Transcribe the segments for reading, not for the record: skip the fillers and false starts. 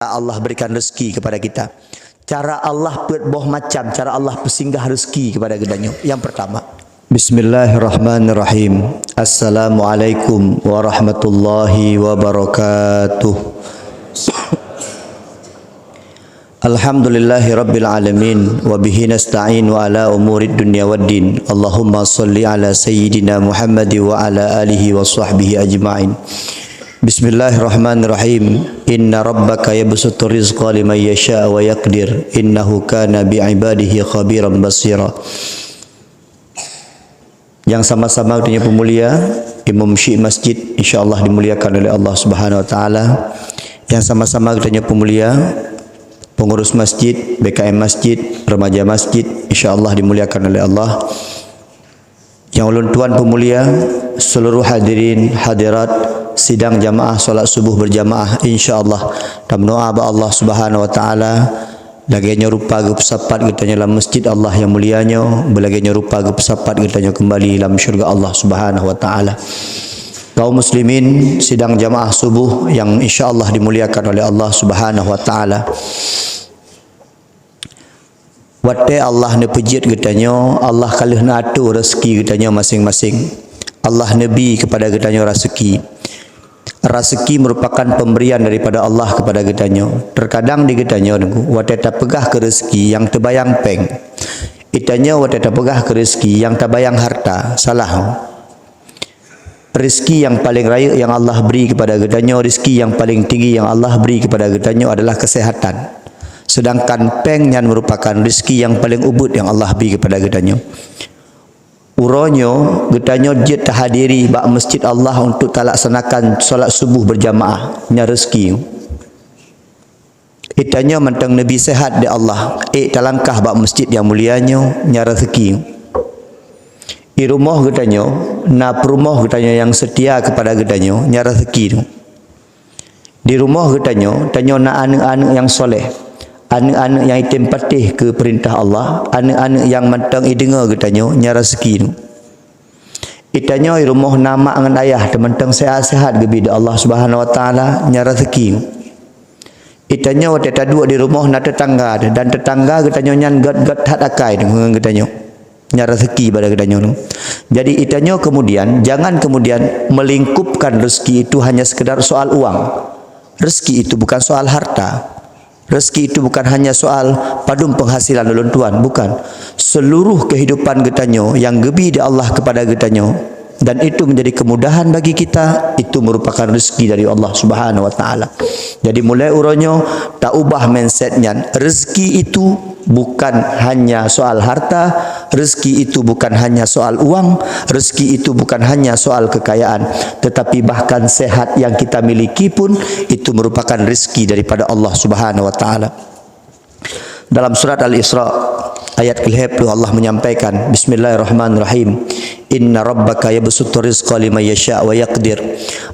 Allah berikan rezeki kepada kita. Cara Allah buat boh macam, cara Allah pesinggah rezeki kepada kita. Yang pertama, Bismillahirrahmanirrahim. Assalamualaikum warahmatullahi wabarakatuh. Alhamdulillahi rabbil alamin wa bihi nasta'in wa ala umurid dunya waddin. Allahumma salli ala sayyidina Muhammad wa ala alihi wa sahbihi ajma'in. Bismillahirrahmanirrahim. Inna rabbaka yabsutu rizqa liman yasha' wa yaqdir. Innahu kana bi'ibadihi khabiran basira. Yang sama-sama punya pemulia Imam Syekh Masjid, insyaallah dimuliakan oleh Allah Subhanahu wa taala. Yang sama-sama punya pemulia pengurus masjid, BKM masjid, remaja masjid, insyaallah dimuliakan oleh Allah. Yang ulun tuan pemulia, seluruh hadirin hadirat sidang jamaah solat subuh berjamaah, insyaallah dan doa ba Allah Subhanahu wa taala laganya rupa ge pesapat kita dalam masjid Allah yang mulianya, belaganya rupa ge pesapat kita kembali dalam syurga Allah Subhanahu wa taala. Kaum muslimin sidang jamaah subuh yang insyaallah dimuliakan oleh Allah Subhanahu wa taala. Wate Allah ne pejit getanyo, Allah kalih na atur rezeki getanyo masing-masing. Allah nabi kepada getanyo rezeki. Rezeki merupakan pemberian daripada Allah kepada getanyo. Terkadang di getanyo wate ta pegah ke rezeki yang terbayang peng. Itanyo wate ta pegah ke rezeki yang terbayang harta. Salah. Rezeki yang paling raya yang Allah beri kepada getanyo, rezeki yang paling tinggi yang Allah beri kepada getanyo adalah kesehatan. Sedangkan peng yang merupakan rezeki yang paling ubud yang Allah beri kepada getanyo. Uronyo getanyo dia terhadiri bak masjid Allah untuk talaksanakan solat subuh berjamaah nya rezeki. Itanyo mentang Nabi sehat di Allah, talangkah bak masjid yang mulianya nya rezeki. Di rumah getanyo, na perumah getanyo yang setia kepada getanyo nya rezeki. Di rumah getanyo tanyo na anak-anak yang soleh. Anak-anak yang itim patih ke perintah Allah, anak-anak yang matang idengar getanyo nya rezeki tu. Itanyo i rumah nama dengan ayah tementang sehat-sehat gebida Allah Subhanahu wa taala nya rezeki. Itanyo wate taduk di rumah na tetangga dan tetangga getanyo nyan gat-gat hat akai dengan getanyo nya rezeki pada getanyo tu. Jadi itanyo kemudian jangan kemudian melingkupkan rezeki itu hanya sekedar soal uang. Rezeki itu bukan soal harta. Rezeki itu bukan hanya soal padum penghasilan ulun tuan, bukan. Seluruh kehidupan getanyo yang gebi di Allah kepada getanyo dan itu menjadi kemudahan bagi kita, itu merupakan rezeki dari Allah Subhanahu wa taala. Jadi mulai uronyo tak ubah mindsetnya. Rezeki itu bukan hanya soal harta, rezeki itu bukan hanya soal uang, rezeki itu bukan hanya soal kekayaan, tetapi bahkan sehat yang kita miliki pun itu merupakan rezeki daripada Allah Subhanahu wa taala. Dalam surat Al-Isra ayat ke-10 Allah menyampaikan, Bismillahirrahmanirrahim. Inna rabbaka yabsutu rizqa liman yasha' wa yaqdir.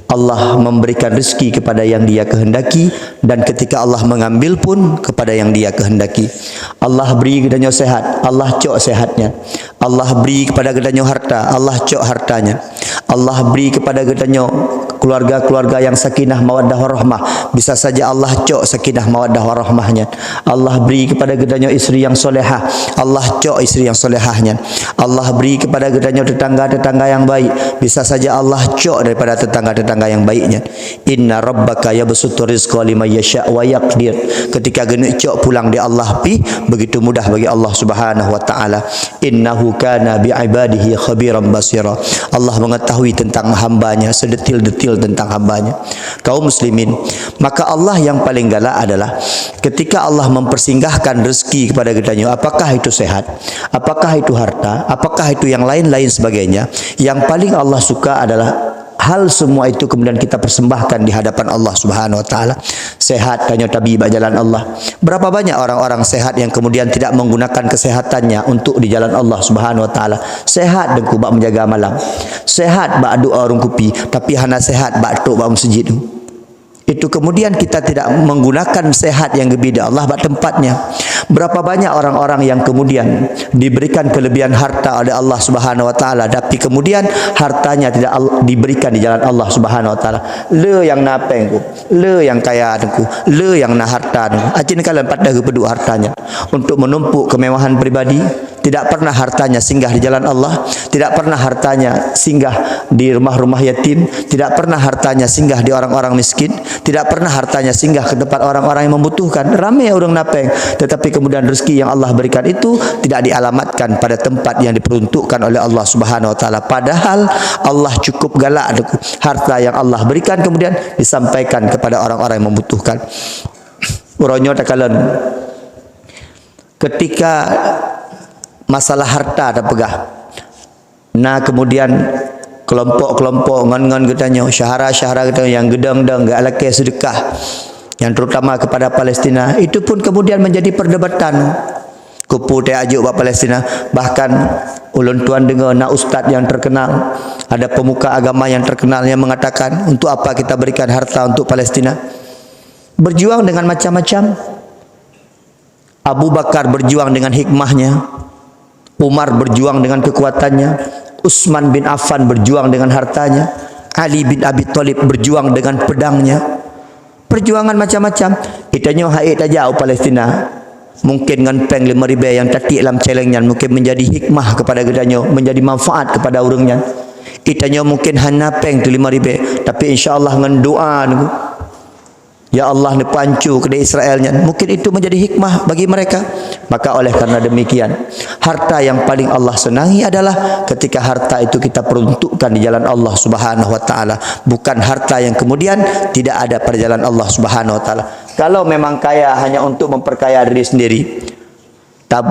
Allah memberikan rezeki kepada yang Dia kehendaki dan ketika Allah mengambil pun kepada yang Dia kehendaki. Allah beri kepadanya sehat, Allah cok sehatnya. Allah beri kepada kepadanya harta, Allah cok hartanya. Allah beri kepada kepadanya keluarga-keluarga yang sakinah mawaddah warahmah, bisa saja Allah cok sakinah mawaddah warahmahnya. Allah beri kepada kepadanya istri yang solehah, Allah cok istri yang solehahnya. Allah beri kepada kepadanya tetangga-tetangga yang baik, bisa saja Allah cok daripada tetangga-tetangga yang baiknya. Inna rabbaka yabsutu rizqa liman yasha' wa yaqdir. Ketika genek cok pulang di Allah pi, begitu mudah bagi Allah Subhanahu wa taala. Innahu kana bi'ibadihi khabiran basira. Allah mengetahui tentang hambanya, sedetil-detil tentang hambanya. Kaum muslimin, maka Allah yang paling galak adalah ketika Allah mempersinggahkan rezeki kepada kitanya, apakah itu sehat, apakah itu harta, apakah itu yang lain-lain sebagainya, yang paling Allah suka adalah hal semua itu kemudian kita persembahkan di hadapan Allah Subhanahu wa taala. Sehat tanya tabibah jalan Allah. Berapa banyak orang-orang sehat yang kemudian tidak menggunakan kesehatannya untuk di jalan Allah Subhanahu wa taala. Sehat dengku bak menjaga malam. Sehat bak doa orang kupi, tapi hana sehat bak tok bak masjid tu. Itu kemudian kita tidak menggunakan sehat yang berbeda Allah bak tempatnya. Berapa banyak orang-orang yang kemudian diberikan kelebihan harta oleh Allah Subhanahu wa taala, tapi kemudian hartanya tidak diberikan di jalan Allah Subhanahu wa taala. Le yang napeng ku, le yang kaya ku, le yang na harta ku. Acin kalian pada kedua hartanya untuk menumpuk kemewahan pribadi. Tidak pernah hartanya singgah di jalan Allah, tidak pernah hartanya singgah di rumah-rumah yatim, tidak pernah hartanya singgah di orang-orang miskin, tidak pernah hartanya singgah ke tempat orang-orang yang membutuhkan. Ramai orang napeng, tetapi kemudian rezeki yang Allah berikan itu tidak dialamatkan pada tempat yang diperuntukkan oleh Allah Subhanahu wa taala. Padahal Allah cukup galak, harta yang Allah berikan kemudian disampaikan kepada orang-orang yang membutuhkan. Uronyo takalan ketika masalah harta ada pegah. Nah kemudian kelompok-kelompok ngon-ngon katanya, syahara-syahara katanya yang gedang-gedang gak laki sedekah, yang terutama kepada Palestina, itu pun kemudian menjadi perdebatan. Kupu tak ajuk buat Palestina. Bahkan ulun tuan dengar nak ustaz yang terkenal, ada pemuka agama yang terkenal yang mengatakan, untuk apa kita berikan harta untuk Palestina? Berjuang dengan macam-macam. Abu Bakar berjuang dengan hikmahnya, Umar berjuang dengan kekuatannya, Utsman bin Affan berjuang dengan hartanya, Ali bin Abi Thalib berjuang dengan pedangnya. Perjuangan macam-macam. Itanya haid aja Palestina. Mungkin dengan peng 5,000 yang tadi dalam celengnya mungkin menjadi hikmah kepada gedanya, menjadi manfaat kepada orangnya. Itanya mungkin hanya peng tu 5,000, tapi insya-Allah dengan doa ya Allah ni pancu ke Israelnya, mungkin itu menjadi hikmah bagi mereka. Maka oleh karena demikian, harta yang paling Allah senangi adalah ketika harta itu kita peruntukkan di jalan Allah Subhanahu wa taala, bukan harta yang kemudian tidak ada pada jalan Allah Subhanahu wa taala. Kalau memang kaya hanya untuk memperkaya diri sendiri, tak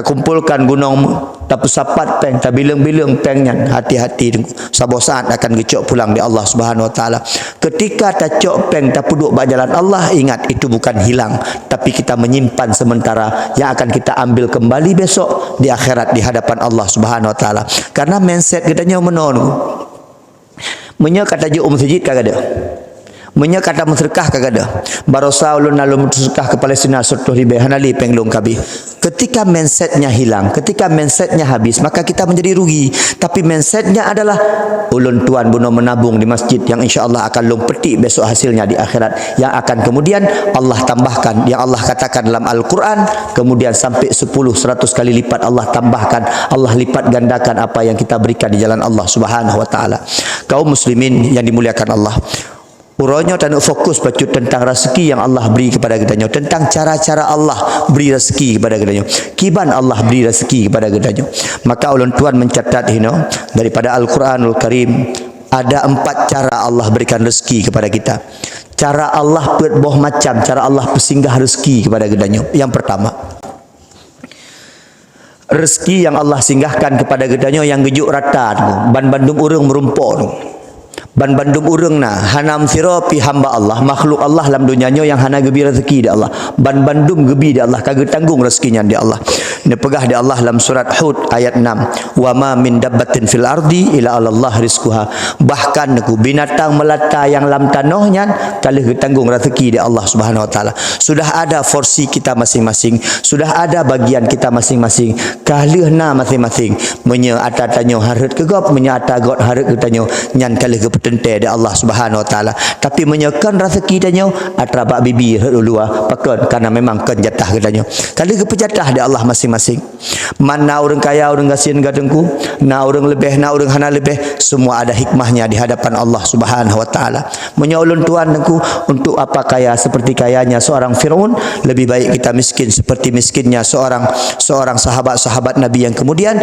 kumpulkan gunung, tak pusapat peng, tak bilang-bilang pengnya, hati-hati sabo saat akan gecok pulang di Allah Subhanahu wa taala. Ketika tak cok peng, tak puduk jalan Allah, ingat itu bukan hilang, tapi kita menyimpan sementara yang akan kita ambil kembali besok di akhirat di hadapan Allah Subhanahu wa taala. Karena mindset kita nya menon. Menya kata je masjid kagak ada. Menya kata mensedekah kagak ada. Barosa ulun lalu mensedekah ke Palestina 10,000 hanali penglung kabi. Ketika mindsetnya hilang, ketika mindsetnya habis, maka kita menjadi rugi. Tapi mindsetnya adalah ulun tuan buno menabung di masjid yang insya-Allah akan long petik besok hasilnya di akhirat, yang akan kemudian Allah tambahkan, yang Allah katakan dalam Al-Quran, kemudian sampai 10 100 kali lipat Allah tambahkan, Allah lipat gandakan apa yang kita berikan di jalan Allah Subhanahu wa taala. Kaum muslimin yang dimuliakan Allah, urangnya tak nak fokus bacut tentang rezeki yang Allah beri kepada kita, tentang cara-cara Allah beri rezeki kepada kita, kiban Allah beri rezeki kepada kita. Maka ulun tuan mencatat daripada Al-Quranul Karim, ada 4 cara Allah berikan rezeki kepada kita. Cara Allah boh macam, cara Allah pesinggah rezeki kepada kita. Yang pertama, rezeki yang Allah singgahkan kepada kita yang gejuk rata, ban bandung urang merumpok, ban bandung urang na hanam sirapi hamba Allah, makhluk Allah dalam dunianya yang hana gebi rezeki di Allah, ban bandung gebi di Allah, kagak tanggung rezekinya di Allah. Ini pegah di Allah dalam surat Hud ayat 6, wa ma min dabbatin fil ardi illa Allah rizquha. Bahkan ku binatang melata yang dalam tanahnya kalih tanggung rezeki di Allah Subhanahu wa taala. Sudah ada porsi kita masing-masing, sudah ada bagian kita masing-masing, kalihna masing-masing. Menya ata tanyo harut kegop, menya ata got harut ketanyo nyan kalih ke tente di Allah Subhanahu wa taala. Tapi menyekan rezeki danyo atrabak bibi dulu pakon, karena memang kan jatah katanya. Kali ke pejatah di Allah masing-masing. Mana orang kaya, orang kasihan gadengku, na orang lebih, na orang hana lebih, semua ada hikmahnya di hadapan Allah Subhanahu wa taala. Menyaulun tuan dengku, untuk apa kaya seperti kayanya seorang Firaun, lebih baik kita miskin seperti miskinnya seorang sahabat-sahabat Nabi yang kemudian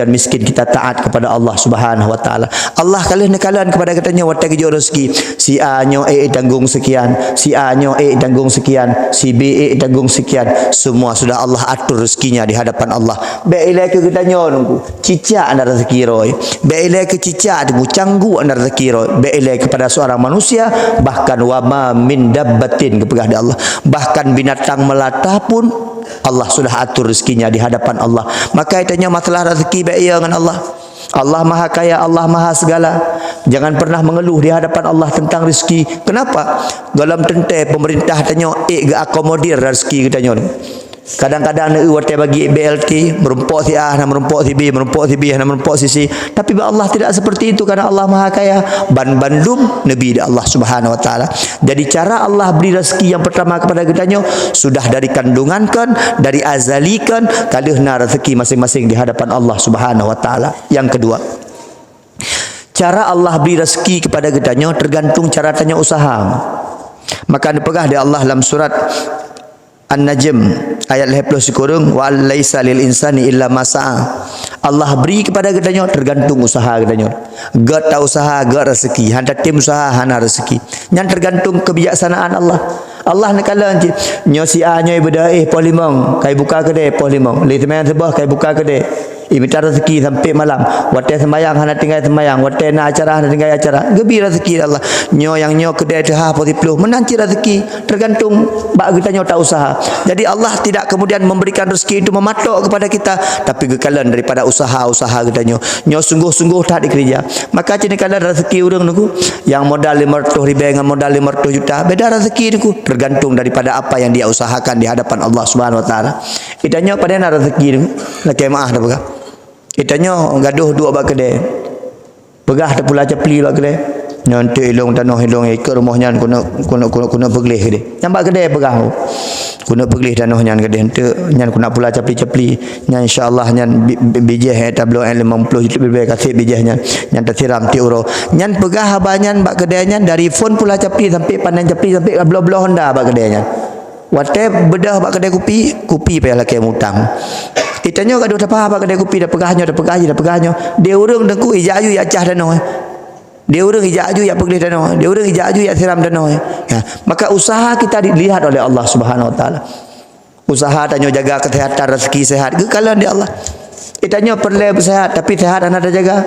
miskin kita taat kepada Allah Subhanahu wa taala. Allah kalih nekalan kepada katanya watak jo rezeki, si A nyo tanggung sekian, si A nyo tanggung sekian, si B tanggung sekian, semua sudah Allah atur rezekinya di hadapan Allah. Baiklah ke katanya nunggu cicak anda rezeki roy, baiklah ke cicak tunggu canggu anda rezeki roy, baiklah kepada seorang manusia, bahkan wama min dabbatin kepegah di Allah, bahkan binatang melata pun Allah sudah atur rezekinya di hadapan Allah. Maka itanya masalah rezeki baik dengan Allah. Allah maha kaya, Allah maha segala. Jangan pernah mengeluh di hadapan Allah tentang rezeki. Kenapa? Dalam tentai pemerintah tanya gak akomodir rezeki katanya. Kadang-kadang nak watai bagi BLT, merumpuk si A, nak merumpuk si B, merumpuk si B, nak merumpuk si C. Tapi Allah tidak seperti itu karena Allah Maha Kaya. Bandum Nabi Allah Subhanahu Wa Taala. Jadi cara Allah beri rezeki yang pertama kepada kitanya sudah dari kandungan kan, dari azali kan, kalihna rezeki masing-masing di hadapan Allah Subhanahu Wa Taala. Yang kedua, cara Allah beri rezeki kepada kitanya tergantung cara tanya usaha. Maka dipegah di Allah dalam surat An-Najm ayat 50 sekurang wa laisa lil insani illa ma sa'a. Allah beri kepada kitanya tergantung usaha kitanya. Gak tahu usaha gak rezeki, handa tim usaha hana rezeki. Yang tergantung kebijaksanaan Allah. Allah nak kala nyo si A nyo ibadah pos 5 kai buka kedai pos 5. Li teman sebah kai buka kedai. Minta rezeki sampai malam. Watai sembayang hana tinggal sembayang, watai nak acara hana tinggal acara. Gebi rezeki Allah. Nyo yang nyo kedai dah pos 10 menanti rezeki tergantung bak kita nyo tak usaha. Jadi Allah tidak kemudian memberikan rezeki itu mematok kepada kita, tapi kekalan daripada usaha-usaha kita nyo. Nyo sungguh-sungguh tak dikerja. Maka cini kala rezeki urang niku yang modal 500 ribu dengan modal 500 juta, beda rezeki niku tergantung daripada apa yang dia usahakan di hadapan Allah Subhanahu Wa Taala. Kita nyo pada rezeki niku nak maaf dah begah. Kita nyo gaduh dua bak kedai. Begah tak pula cepli bak kedai. Nanti ilong tanah ilong ke rumahnya kuna beglih dia. Yang bak kedai begah. Kuna beglih tanah nyan kedai hente nyan kuna pula cepli-cepli. Nyan insyaallah nyan bijih tablo 50 juta lebih kasih bijih nyan tersiram ti euro. Nyan begah abanyan bak kedai nyan dari phone pula cepli sampai panan cepli sampai blo-blo Honda bak kedai nyan. Wate bedah bak kedai kopi payah laki mutang. Kitanya gaduh tak apa kedai kopi dah pegahnya. Dia urang dengku ijaju ya cah dano. Dia urang ijaju ya peglih dano. Dia urang ijaju ya siram dano. Ya. Maka usaha kita dilihat oleh Allah Subhanahu Wa Taala. Usaha tanya jaga kesehatan, rezeki sehat. Kekalan di Allah. Kitanya perlu bersehat tapi sehat anda jaga.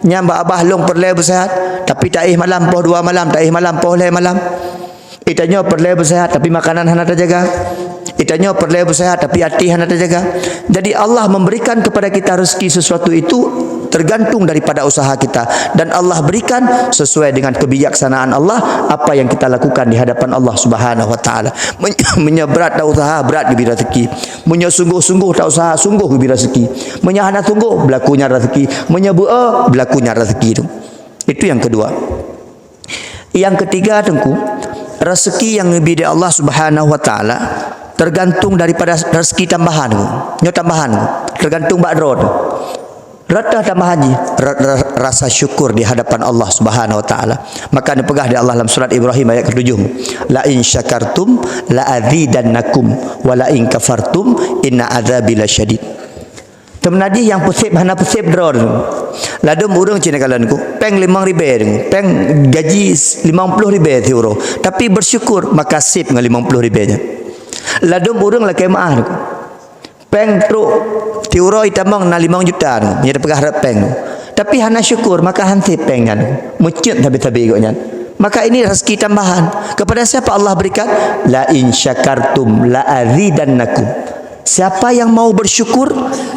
Nyambak abah long perlu bersehat tapi tak malam pos 2 malam, tak malam pos 5 malam. Kitanya perlu bersehat tapi makanan anda terjaga. Kitanya perlu bersehat tapi hati anda terjaga. Jadi Allah memberikan kepada kita rezeki sesuatu itu tergantung daripada usaha kita, dan Allah berikan sesuai dengan kebijaksanaan Allah apa yang kita lakukan di hadapan Allah Subhanahu Wa Taala. Menyeberat tak usaha berat diberi rezeki. Menyesungguh-sungguh tak usaha sungguh diberi rezeki. Menyahana sungguh berlakunya rezeki. Menyebua berlakunya rezeki itu. Itu yang kedua. Yang ketiga tengku, rezeki yang diberi Allah Subhanahu Wa Taala tergantung daripada rezeki tambahan. Nyo tambahan tergantung bak rod. Rata tambahan rasa syukur di hadapan Allah Subhanahu Wa Taala. Maka dipegah di Allah dalam surat Ibrahim ayat ke-7. La in syakartum la azidannakum wa la in kafartum inna azabi lasyadid. Temenadi yang pesip hana pesip drone. Ladum urang cina kalanku peng 5,000 peng gaji 50,000 euro. Tapi bersyukur maka sip dengan 50,000 nya. Ladum urang lakai maah peng truk tiuro itamang na 5 juta tu nya pegah harap peng. Tapi hana syukur maka hanti peng kan. Mucut tabi-tabi goknya. Maka ini rezeki tambahan. Kepada siapa Allah berikan? La in syakartum la azidannakum. Siapa yang mau bersyukur,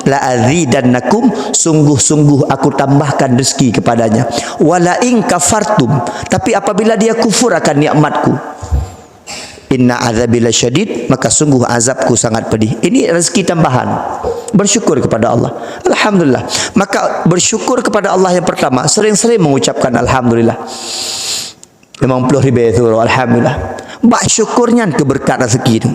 la azidannakum, sungguh-sungguh aku tambahkan rezeki kepadanya. Wala in kafartum, tapi apabila dia kufur akan nikmatku, inna azabi lasyadid, maka sungguh azabku sangat pedih. Ini rezeki tambahan. Bersyukur kepada Allah. Alhamdulillah. Maka bersyukur kepada Allah yang pertama, sering-sering mengucapkan alhamdulillah. 50,000 itu alhamdulillah. Bak syukurnya keberkat rezeki itu.